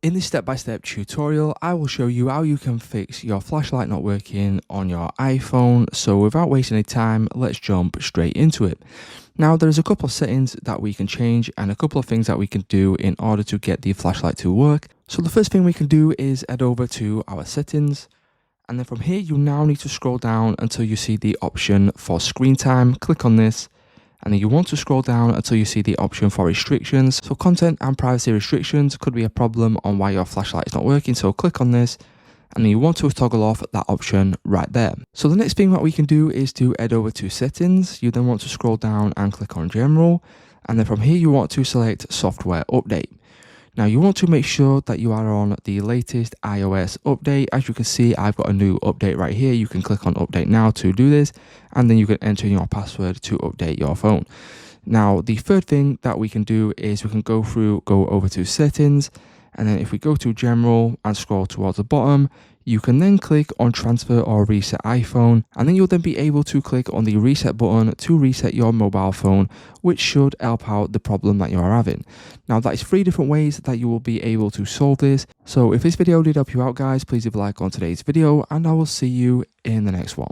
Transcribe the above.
In this step-by-step tutorial, I will show you how you can fix your flashlight not working on your iPhone. So without wasting any time, let's jump straight into it. Now there's a couple of settings that we can change and a couple of things that we can do in order to get the flashlight to work. So the first thing we can do is head over to our settings. And then from here, you now need to scroll down until you see the option for screen time. Click on this. And then you want to scroll down until you see the option for restrictions. So content and privacy restrictions could be a problem on why your flashlight is not working. So click on this and then you want to toggle off that option right there. So the next thing that we can do is to head over to settings. You then want to scroll down and click on general. And then from here, you want to select software update. Now you want to make sure that you are on the latest iOS update. As you can see, I've got a new update right here. You can click on update now to do this, and then you can enter in your password to update your phone. Now, the third thing that we can do is we can go over to settings, and then if we go to general and scroll towards the bottom, you can then click on transfer or reset iPhone, and then you'll then be able to click on the reset button to reset your mobile phone, which should help out the problem that you are having. Now that is 3 different ways that you will be able to solve this. So if this video did help you out guys, please leave a like on today's video and I will see you in the next one.